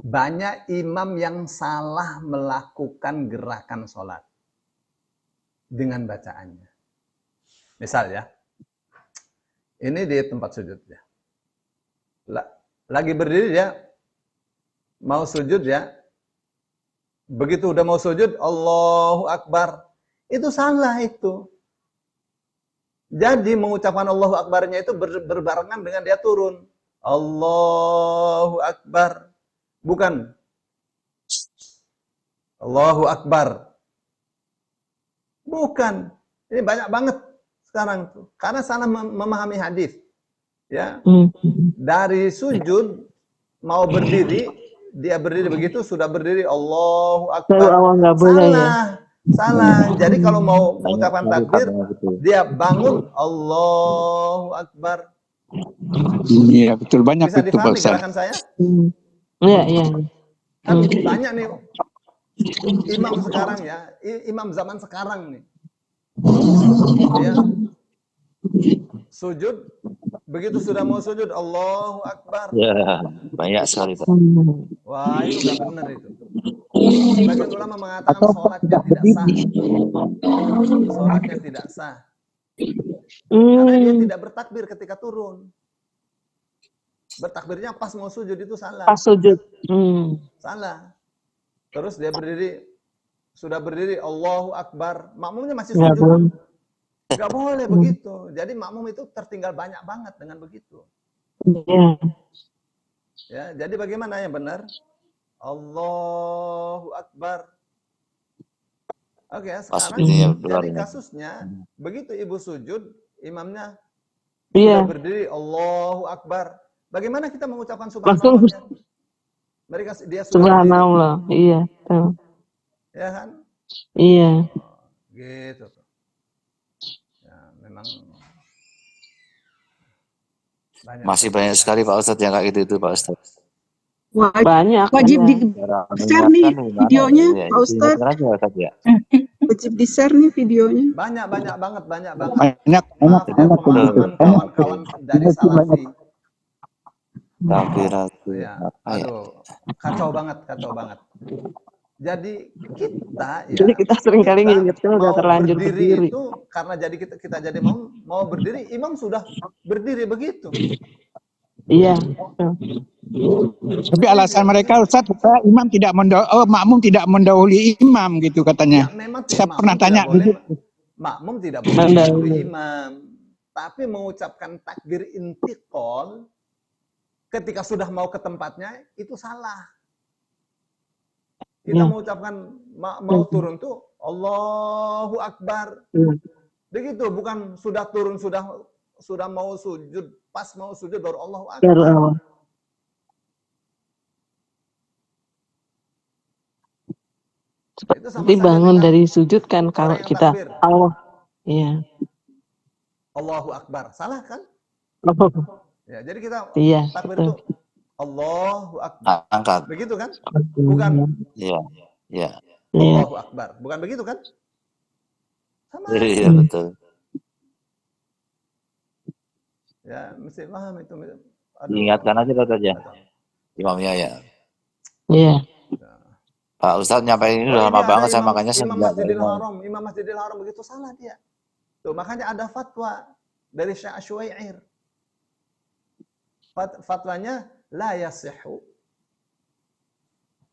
banyak imam yang salah melakukan gerakan sholat dengan bacaannya. Misal ya, ini di tempat sujud ya. Lagi berdiri ya, mau sujud ya. Begitu udah mau sujud, Allahu Akbar. Itu salah itu. Jadi mengucapkan Allahu Akbarnya itu berbarengan dengan dia turun. Allahu Akbar. Bukan Allahu Akbar. Bukan. Ini banyak banget sekarang tuh. Karena salah memahami hadis. Ya. Dari sujud mau berdiri, dia berdiri begitu, sudah berdiri Allahu Akbar. Salah. Salah. Jadi kalau mau mengucapkan takbir, dia bangun Allahu Akbar. Iya, betul, banyak bisa itu dipahami Pak Ustaz. gerakan saya? Iya, iya. Kan banyak nih imam sekarang ya, imam zaman sekarang nih. Ya. Sujud, begitu sudah mau sujud, Allahu Akbar. Ya, banyak sekali Pak. Wah, itu nggak benar itu. Sebagian ulama mengatakan sholatnya tidak sah. Sholatnya tidak sah. Karena dia tidak bertakbir ketika turun. Bertakbirnya pas mau sujud itu salah. Pas sujud. Salah. Terus dia berdiri, sudah berdiri Allahu Akbar. Makmumnya masih sujud. Gak boleh begitu. Jadi makmum itu tertinggal banyak banget dengan begitu. Ya, jadi bagaimana yang benar? Allahu Akbar. Oke, sekarang jadi kasusnya begitu ibu sujud, imamnya sudah berdiri Allahu Akbar. Bagaimana kita mengucapkan subhanallah? Mereka dia sudah subhanallah, iya. Ya kan? Iya. Gitu. Ya, memang masih banyak sekali Pak Ustadz yang kayak gitu itu Pak Ustadz. Banyak. Wajib di share nih videonya Pak Ustadz. Wajib di share nih videonya. Banyak banget. Banyak kawan-kawan dari Salafi. Ya, aduh, kacau banget. Jadi kita sering kali ngingetkan udah terlanjur berdiri itu karena jadi kita jadi mau berdiri, imam sudah berdiri begitu. Iya. Tapi alasan mereka Ustaz, imam tidak makmum tidak mendahului imam gitu katanya. Ya, memang saya pernah tanya begitu. Makmum tidak boleh mendahului imam, tapi mengucapkan takbir intiqal ketika sudah mau ke tempatnya itu salah. Kita mengucapkan mau turun tuh Allahu Akbar. Begitu, bukan sudah turun sudah mau sujud, pas mau sujud baru Allahu Akbar. Seperti bangun dari sujud kan kalau kita Allah. Iya. Allahu Akbar. Salah kan? Ya, jadi kita takbir itu Allahu Akbar. Angkat. Begitu kan? Bukan. Iya. Allahu Akbar. Bukan begitu kan? Sama. Iya, betul. Ya, mesti paham itu. Diingatkan aja saja. Imamnya ya. Iya. Pak Ustadz nyampein ini udah lama banget, saya makanya Imam Masjidil Haram begitu salah dia. Tuh, makanya ada fatwa dari Syekh Asy'air. Fatwanya la yasihhu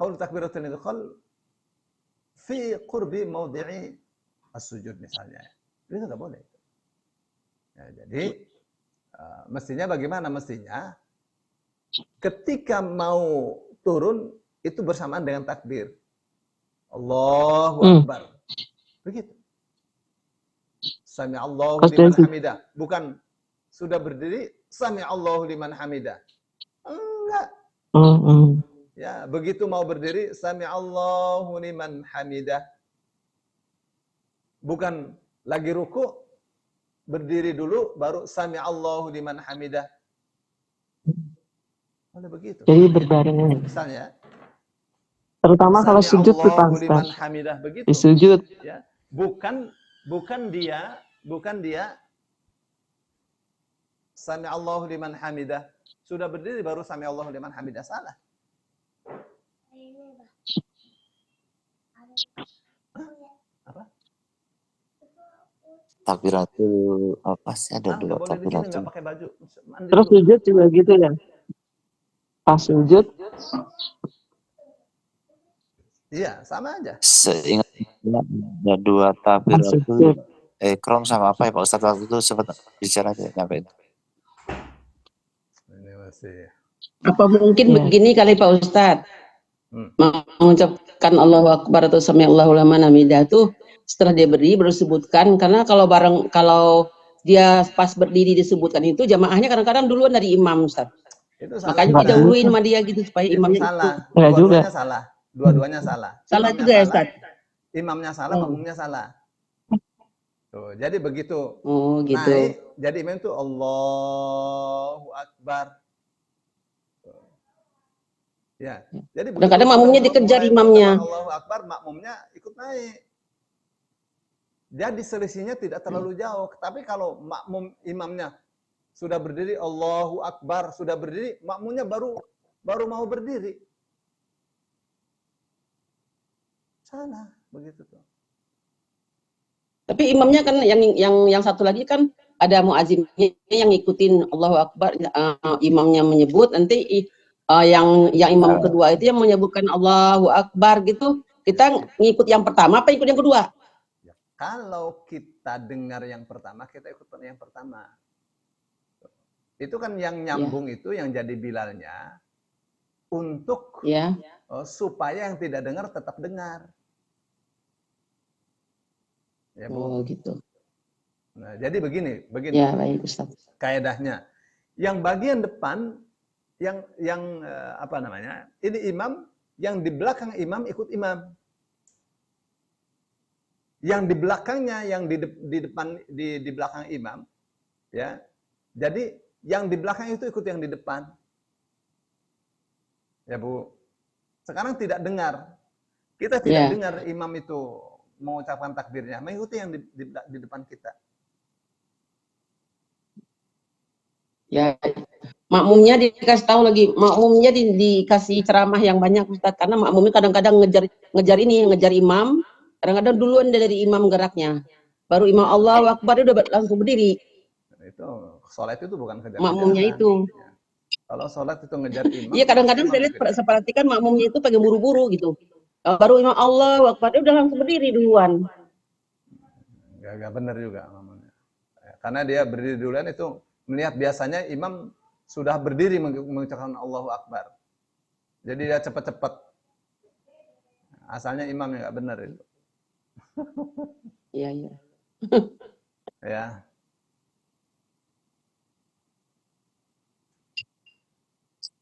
qaul takbiratul idkhal fi qurbi mawdi'i as-sujud misalnya. Itu enggak boleh. Ya, jadi mestinya bagaimana? Mestinya ketika mau turun itu bersamaan dengan takbir. Allahu Akbar. Begitu. Sami'allahu liman hamidah. Bukan sudah berdiri Sami'allahu liman hamidah. Enggak. Ya, begitu mau berdiri Sami'allahu liman hamidah. Bukan lagi ruku berdiri dulu baru Sami'allahu liman hamidah. Boleh begitu. Jadi berbarengan. Misalnya terutama kalau sujud tuh Pak Ustaz. Di sujud. Ya. Bukan dia Sami'allahu liman hamidah. Sudah berdiri baru Sami'allahu liman hamidah, salah. Apa? Takbiratul apa sih, ada Nggak dua boleh di sini, nggak takbiratul. pakai baju. Mandi Terus dulu. sujud juga gitu ya. Pas sujud Iya, sama aja. Seingat saya ada dua pas takbiratul sujud. ikram sama apa ya Pak Ustadz, waktu itu sempat bicara aja nyampe itu. Ini masih. Apa mungkin Ya. begini kali Pak Ustadz, mengucapkan Allahu Akbar atau Samiallahu liman hamidah tuh setelah dia berdiri baru sebutkan, karena kalau dia pas berdiri disebutkan itu jamaahnya kadang-kadang duluan dari imam Ustadz. Itu salah. Makanya Enggak didahuluin gitu. sama dia gitu supaya Itu imamnya salah. itu. Ya juga. Dua-duanya salah. Dua-duanya salah. Salah Imamnya juga ya salah, Ustadz. imamnya salah, makmumnya salah. Tuh, jadi begitu Oh gitu. naik, jadi imam itu Allahu Akbar. Ya, jadi begitu Kadang-kadang makmumnya sudah dikejar mulai imamnya. mengucapkan Allahu Akbar, makmumnya ikut naik. Jadi selisihnya tidak terlalu jauh. Tapi kalau makmum imamnya sudah berdiri Allahu Akbar, sudah berdiri, makmumnya baru mau berdiri. Salah begitu tuh. Tapi imamnya kan yang satu lagi kan ada muazzinnya yang ngikutin Allahu Akbar, imamnya menyebut, nanti yang imam kedua itu yang menyebutkan Allahu Akbar gitu. Kita ngikut yang pertama apa ikut yang kedua? Ya, kalau kita dengar yang pertama, kita ikut yang pertama. Itu kan yang nyambung itu yang jadi bilalnya untuk supaya yang tidak dengar tetap dengar. Ya, Bu. Oh gitu. Nah, jadi begini. Ya, baik Ustaz. Kaedahnya. Yang bagian depan yang apa namanya? Ini imam, yang di belakang imam ikut imam. Yang di belakangnya, yang di depan di belakang imam, ya. Jadi yang di belakang itu ikut yang di depan. Ya, Bu. Sekarang tidak dengar. Kita tidak dengar imam itu mengucapkan takbirnya, mengikuti yang di depan kita. Ya, makmumnya dikasih tahu lagi, makmumnya dikasih ceramah yang banyak Ustaz, karena makmumnya kadang-kadang ngejar imam, kadang-kadang duluan dari imam geraknya. Baru imam Allahu Akbar udah langsung berdiri. Itu sholat itu bukan kejar makmumnya itu. Ya. Kalau sholat itu ngejar imam. Iya, kadang-kadang saya perhatikan makmumnya itu pengen buru-buru gitu. Baru imam Allahu Akbar udah langsung berdiri duluan. Gak benar juga namanya. Karena dia berdiri duluan itu melihat biasanya imam sudah berdiri mengucapkan Allahu Akbar. Jadi dia cepat-cepat. Asalnya imam yang gak benar itu. Iya, iya. Ya.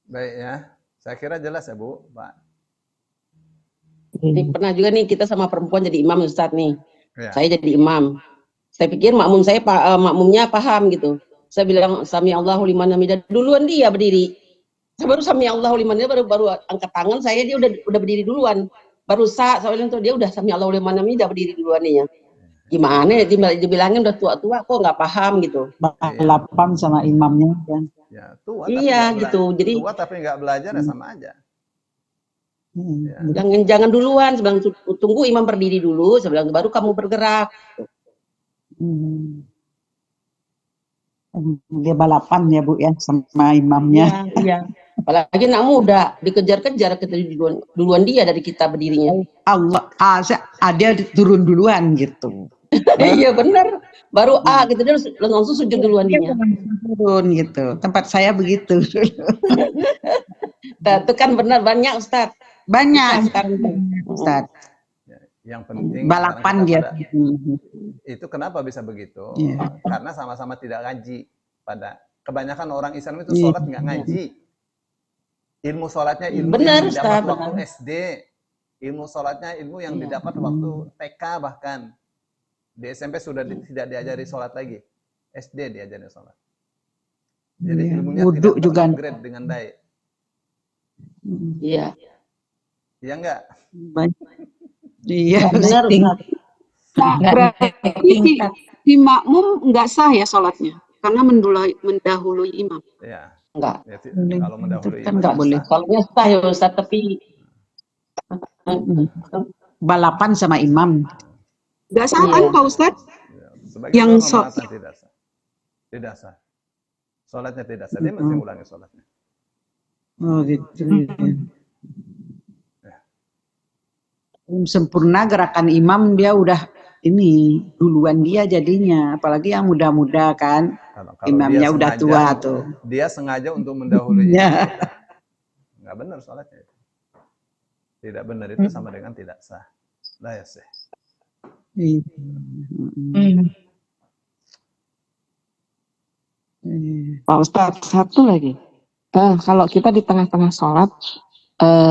Baik ya. Saya kira jelas ya, Bu, Pak. Ini pernah juga nih kita sama perempuan jadi imam Ustaz nih. Ya. Saya jadi imam. Saya pikir makmumnya paham gitu. Saya bilang sami Allahu liman hamidah, duluan dia berdiri. Saya baru sami Allahu liman hamidah baru angkat tangan, saya dia udah berdiri duluan. Baru saya bilang tuh dia udah sami Allahu liman hamidah berdiri duluan nih ya. Gimana ya dibilangin udah tua-tua kok nggak paham gitu. Balapan sama imamnya kan. Ya, tua iya gitu. Jadi tua tapi nggak belajar ya sama aja. Ya. Jangan duluan, sebelum tunggu imam berdiri dulu, sebelum baru kamu bergerak. Dia balapan ya Bu ya sama imamnya. Iya. Apalagi anak muda dikejar-kejar duluan dia dari kita berdirinya. Allah ada turun duluan gitu. Iya benar. Baru gitu dia langsung sujud duluan dia. Turun gitu. Tempat saya begitu. Itu kan benar banyak Ustaz. Banyak sekarang Ustaz. Yang penting balapan dia. Itu kenapa bisa begitu? Yeah. Karena sama-sama tidak ngaji. Pada kebanyakan orang Islam itu sholat nggak ngaji. Ilmu sholatnya ilmu yang didapat waktu SD. Ilmu sholatnya ilmu yang didapat waktu TK bahkan. Di SMP sudah tidak diajari sholat lagi. SD diajari sholat. Jadi ilmunya tidak terupgrade dengan baik. Iya. Iya enggak? Iya. Benar. Berarti di makmum enggak sah ya sholatnya karena mendahului imam. Iya. Enggak. Ya, kalau mendahului kan enggak boleh. Kalau sah ya Ustaz, tapi balapan sama imam. Nggak sah kan Pak Ustadz? Ya, sebagai Yang ulama mengatakan tidak sah. Tidak sah. Sholatnya tidak sah. Dia mesti ulangi sholatnya. Oh gitu. Belum sempurna gerakan imam, dia udah ini duluan dia jadinya, apalagi yang muda-muda kan. Kalau Imamnya dia udah sengaja, tua tuh. Dia sengaja untuk mendahului Ya. nggak benar sholatnya. Tidak benar itu sama dengan tidak sah. Lah ya sih. Pak Ustadz, satu lagi. Kalau kita di tengah-tengah sholat,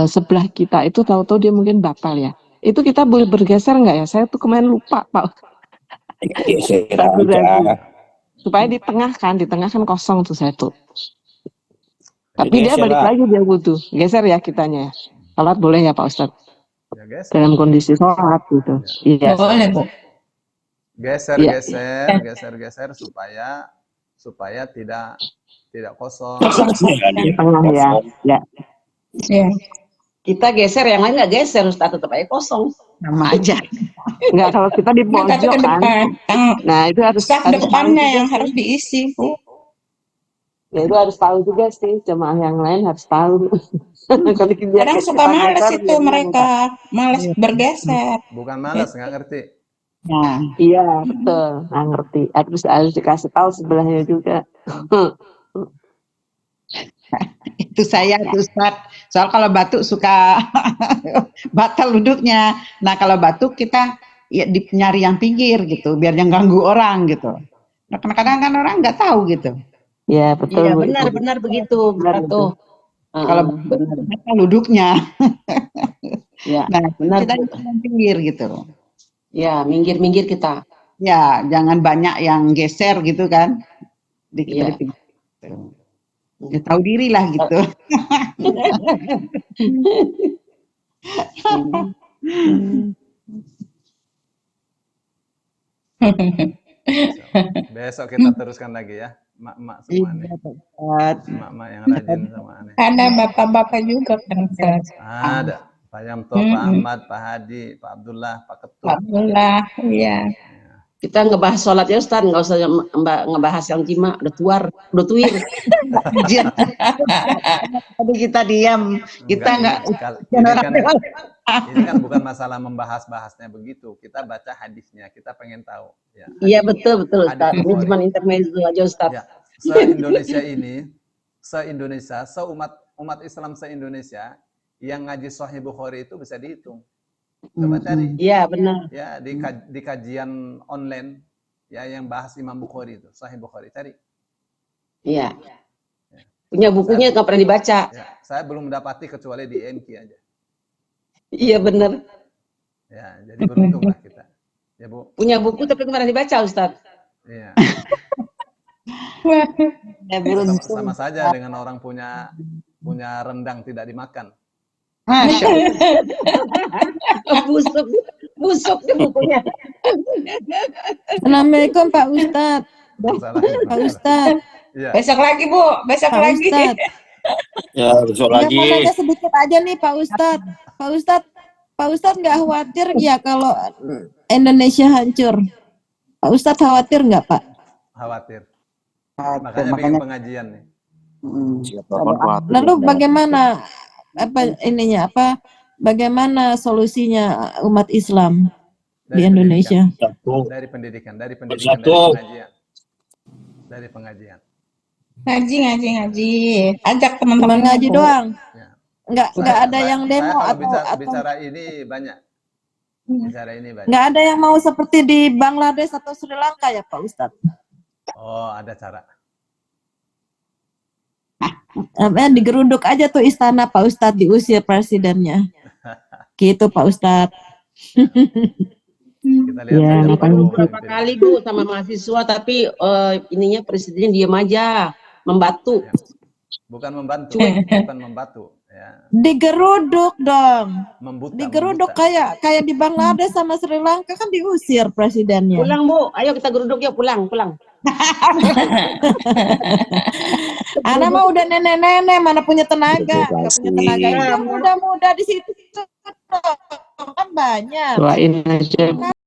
sebelah kita itu tahu-tahu dia mungkin batal ya. Itu kita boleh bergeser nggak ya? Saya tuh kemarin lupa, Pak. Supaya di tengah kan kosong tuh saya tuh. Tapi dia balik lagi dia wudhu. Geser ya kitanya. Sholat boleh ya Pak Ustadz? Ya, geser. Dalam kondisi sholat gitu. Iya. Boleh, Bu. Geser supaya tidak kosong. Di tengah ya. Ya. Iya. Kita geser, yang lain nggak geser, Ustaz, tetap aja kosong. Sama aja. Enggak, kalau kita di Tapi pojok ke kan. depan. Nah, itu harus Saf tahu depannya juga yang sih. harus diisi, Bu. Ya itu harus tahu juga sih, jemaah yang lain harus tahu. Kalau dia Kadang suka kita males geser, itu dia mereka, males bergeser. Bukan malas, nggak ngerti. Nah, Iya, betul. Nggak ngerti. Harus dikasih tahu sebelahnya juga. itu saya tuh Ustaz. Soal kalau batuk suka batal duduknya. Nah kalau batuk kita ya nyari yang pinggir gitu, biar jangan ganggu orang gitu. Nah, kadang-kadang kan orang nggak tahu gitu. Iya, betul. Iya, Bu. benar begitu, Benar, Ratu. Kalau batal duduknya, Ya, nah benar. kita Bu. yang pinggir gitu. Ya, minggir kita. Ya, jangan banyak yang geser gitu kan. Dikit Iya. dari pinggir. Ya, tahu diri lah gitu. Besok kita teruskan lagi ya. Mak-mak semua nih. Mak-mak yang rajin sama aneh. Ada bapak-bapak juga kan, Ustaz. Ada. Pak Yamto, Pak Ahmad, Pak Hadi, Pak Abdullah, Pak Ketut. Pak Abdullah, iya. Kita ngebahas sholat ya, Ustaz, nggak usah ngebahas yang cima, udah tuir. Tadi kita diam, kita nggak. Ini kan bukan masalah membahas-bahasnya begitu. Kita baca hadisnya, kita pengen tahu. Ya. Iya, betul, Ustaz. Hadis Ini cuma intermezzo aja, Ustaz. Ya. Se-Indonesia ini, umat Islam se-Indonesia, yang ngaji Sahih Bukhari itu bisa dihitung. Coba cari. Iya, benar. Ya, di kajian online ya yang bahas Imam Bukhari itu, Sahih Bukhari, cari. Iya. Punya bukunya nggak pernah dibaca. Ya, saya belum mendapati kecuali di MQ aja. Iya, benar. Ya, jadi beruntunglah kita. Ya, Bu. Punya buku tapi nggak pernah dibaca, Ustaz. Iya. Ya, beruntung. Sama saja dengan orang punya rendang tidak dimakan. Masya Allah. busuk deh bukunya. Assalamualaikum Pak Ustadz. Pak Ustadz. Ya. Besok lagi, Bu. Besok Pak lagi. Ustadz. Ya, besok Nggak, lagi. mau nanya sedikit aja nih Pak Ustadz. Pak Ustadz nggak khawatir ya kalau Indonesia hancur? Pak Ustadz khawatir nggak Pak? Khawatir. Makanya bikin pengajian nih. Lalu bagaimana bagaimana solusinya umat Islam di Indonesia? Dari pendidikan, dari pengajian. Ngaji. Ajak teman-teman Ngaji doang. Ya. Nggak ada yang demo kalau atau bicara ini banyak. nggak ada yang mau seperti di Bangladesh atau Sri Lanka ya Pak Ustadz? Oh, ada cara. Digeruduk aja tuh istana Pak Ustadz, diusir presidennya. Gitu Pak Ustadz. Kita lihat Ya, saja Beberapa kali, Bu, sama mahasiswa, tapi ininya presiden diam aja, membatu. Ya. Bukan membantu, bukan membatu. Ya. Digeruduk dong. membuta. Digeruduk kayak di Bangladesh sama Sri Lanka kan diusir presidennya. Pulang, Bu. Ayo kita geruduk ya, pulang. Anak mah udah nenek-nenek, mana punya tenaga? Nggak punya tenaga. Yang muda-muda di situ kan banyak. Doain aja.